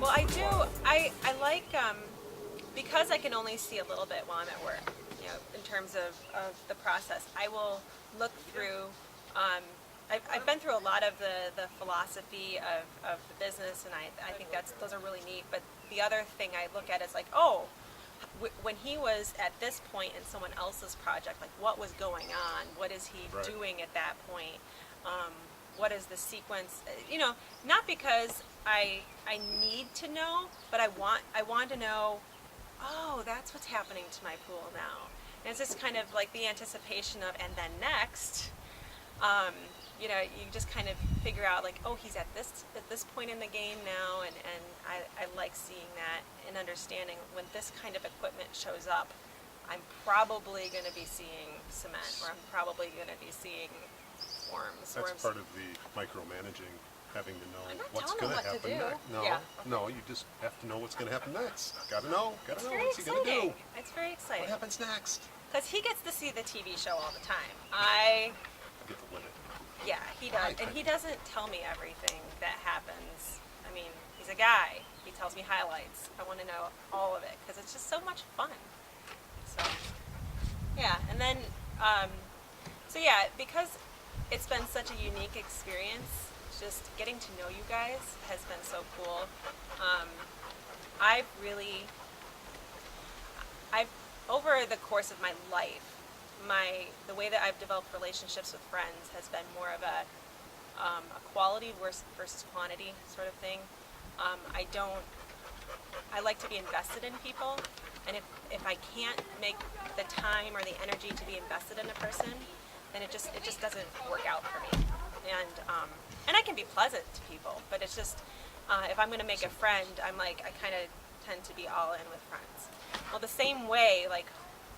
Well, I do. I like because I can only see a little bit while I'm at work. You know, in terms of the process, I will look through. I've been through a lot of the philosophy of the business, and I think those are really neat. But the other thing I look at is like, oh, when he was at this point in someone else's project, like what was going on? What is he Right. doing at that point? What is the sequence? You know, not because I need to know, but I want to know. Oh, that's what's happening to my pool now. And it's just kind of like the anticipation of, and then next. You know, you just kind of figure out like, oh, he's at this point in the game now, and I like seeing that and understanding when this kind of equipment shows up, I'm probably going to be seeing cement, or I'm probably going to be seeing forms. That's part of the micromanaging, having to know I'm not what's telling going him to what to happen do. next. No, Yeah, no, you just have to know what's going to happen next. Gotta know It's very what's he going to exciting. do. It's very exciting. What happens next? Because he gets to see the TV show all the time. I I get to live it. Yeah, he does. And he doesn't tell me everything that happens. I mean, he's a guy. He tells me highlights. I want to know all of it because it's just so much fun. So, yeah. And then, so yeah, because it's been such a unique experience, just getting to know you guys has been so cool. I've really, over the course of my life, the way that I've developed relationships with friends has been more of a quality versus quantity sort of thing. I like to be invested in people, and if I can't make the time or the energy to be invested in a person, then it just doesn't work out for me. And I can be pleasant to people, but it's just if I'm going to make a friend, I kind of tend to be all in with friends. Well, the same way, like,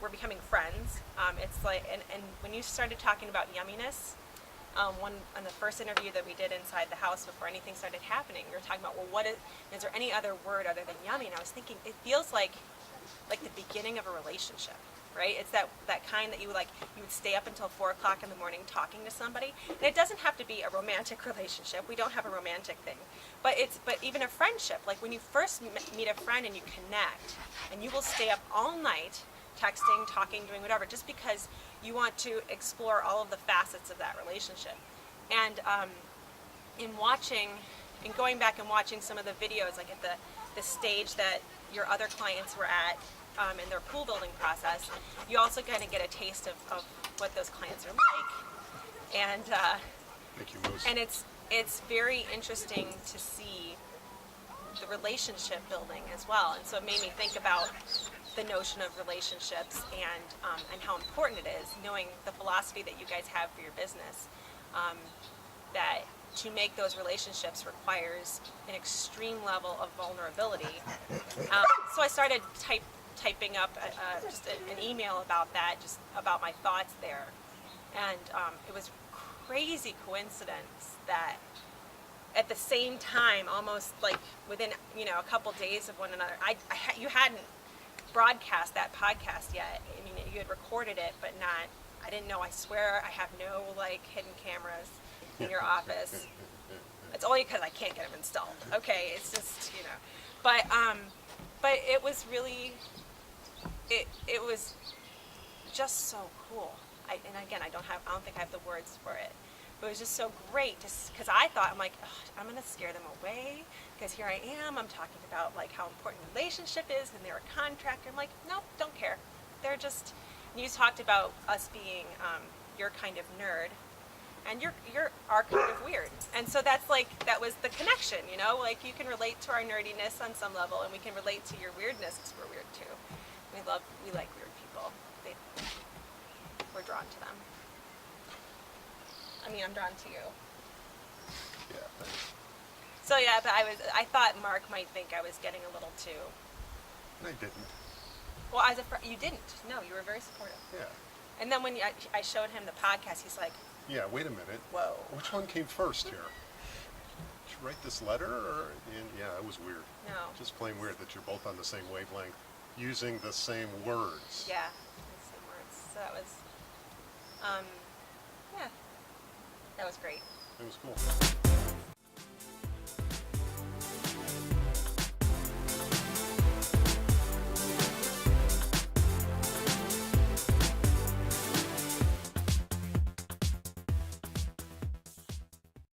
we're becoming friends. It's like, and when you started talking about yumminess, on the first interview that we did inside the house before anything started happening, we were talking about, well, is there any other word other than yummy? And I was thinking, it feels like the beginning of a relationship, right? It's that kind that you would stay up until 4 o'clock in the morning talking to somebody. And it doesn't have to be a romantic relationship. We don't have a romantic thing, but even a friendship. Like when you first meet a friend and you connect, and you will stay up all night texting, talking, doing whatever, just because you want to explore all of the facets of that relationship. And in going back and watching some of the videos, like at the stage that your other clients were at in their pool building process, you also kind of get a taste of what those clients are like. And Thank you, Moose. and it's very interesting to see the relationship building as well. And so it made me think about the notion of relationships and how important it is, knowing the philosophy that you guys have for your business, that to make those relationships requires an extreme level of vulnerability. So I started typing up just an email about that, just about my thoughts there. And it was crazy coincidence that at the same time, almost like within a couple days of one another, you hadn't broadcast that podcast yet. I mean, you had recorded it, but not. I didn't know. I swear, I have no hidden cameras in your office. It's only because I can't get them installed. Okay, it's just but it was really, it was just so cool. And again, I don't think I have the words for it. But it was just so great, just because I thought, I'm like, I'm gonna scare them away, because here I am, I'm talking about like how important relationship is, and they're a contractor. I'm like, nope, don't care. They're just. And you talked about us being your kind of nerd, and you're our kind of weird, and so that was the connection, like you can relate to our nerdiness on some level, and we can relate to your weirdness because we're weird too. We like weird people. We're drawn to them. I mean, I'm drawn to you. Yeah, thanks. So yeah, but I thought Mark might think I was getting a little too. I didn't. Well, you didn't. No, you were very supportive. Yeah. And then when I showed him the podcast, he's like, Yeah, wait a minute. whoa. Which one came first here? Did you write this letter? And yeah, it was weird. No. Just plain weird that you're both on the same wavelength, using the same words. Yeah, same words. So that was, yeah, that was great. It was cool.